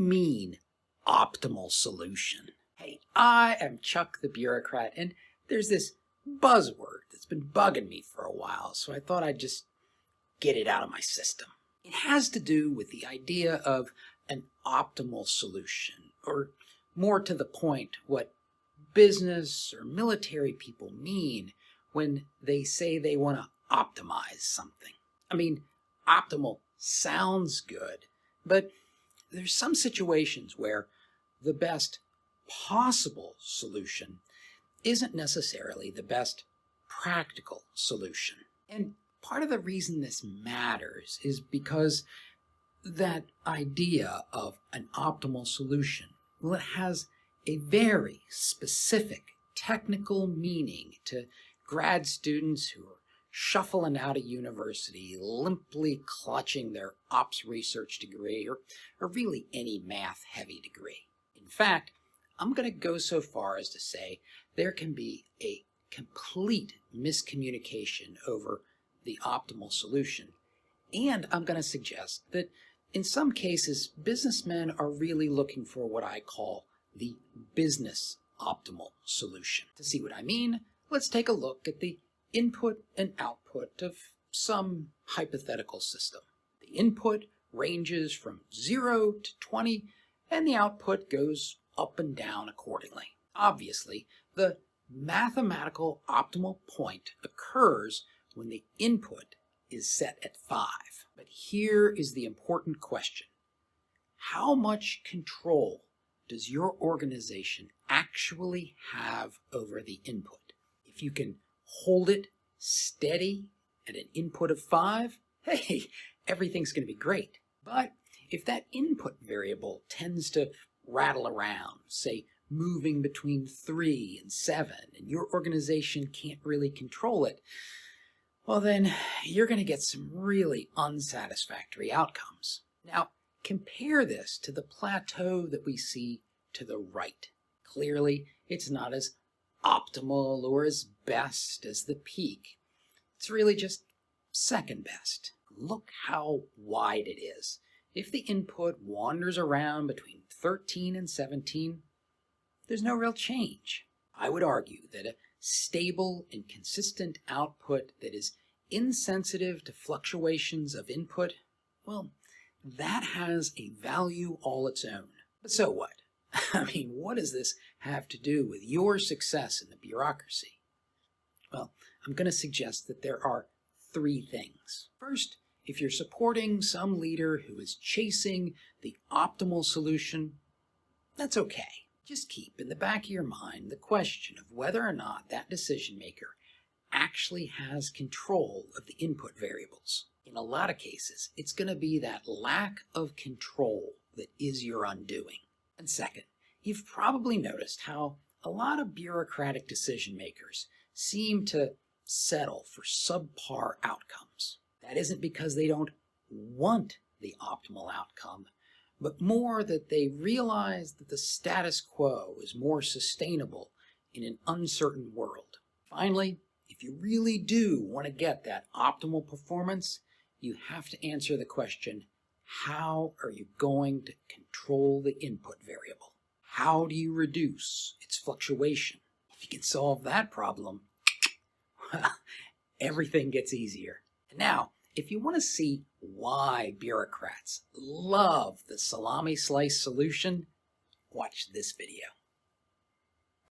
mean, optimal solution? Hey, I am Chuck the Bureaucrat, and there's this buzzword that's been bugging me for a while, so I thought I'd just get it out of my system. It has to do with the idea of an optimal solution, or more to the point, what business or military people mean when they say they want to optimize something. I mean, optimal sounds good, but there's some situations where the best possible solution isn't necessarily the best practical solution. And part of the reason this matters is because that idea of an optimal solution, well, it has a very specific technical meaning to grad students who are shuffling out of university, limply clutching their ops research degree, or really any math-heavy degree. In fact, I'm going to go so far as to say there can be a complete miscommunication over the optimal solution. And I'm going to suggest that in some cases, businessmen are really looking for what I call the business optimal solution. To see what I mean, let's take a look at the input and output of some hypothetical system. The input ranges from 0 to 20, and the output goes up and down accordingly. Obviously, the mathematical optimal point occurs when the input is set at 5. But here is the important question. How much control does your organization actually have over the input? If you can hold it steady at an input of 5, hey, everything's going to be great. But if that input variable tends to rattle around, say moving between 3 and 7, and your organization can't really control it, well then you're going to get some really unsatisfactory outcomes. Now, compare this to the plateau that we see to the right. Clearly, it's not as optimal or as best as the peak. It's really just second best. Look how wide it is. If the input wanders around between 13 and 17, there's no real change. I would argue that a stable and consistent output that is insensitive to fluctuations of input, well, that has a value all its own. But so what? I mean, what does this have to do with your success in the bureaucracy? Well, I'm going to suggest that there are 3 things. First, if you're supporting some leader who is chasing the optimal solution, that's okay. Just keep in the back of your mind the question of whether or not that decision maker actually has control of the input variables. In a lot of cases, it's going to be that lack of control that is your undoing. And second, you've probably noticed how a lot of bureaucratic decision makers seem to settle for subpar outcomes. That isn't because they don't want the optimal outcome, but more that they realize that the status quo is more sustainable in an uncertain world. Finally, if you really do want to get that optimal performance, you have to answer the question, how are you going to control the input variable? How do you reduce its fluctuation? If you can solve that problem, well, everything gets easier. And now, if you want to see why bureaucrats love the salami slice solution, watch this video.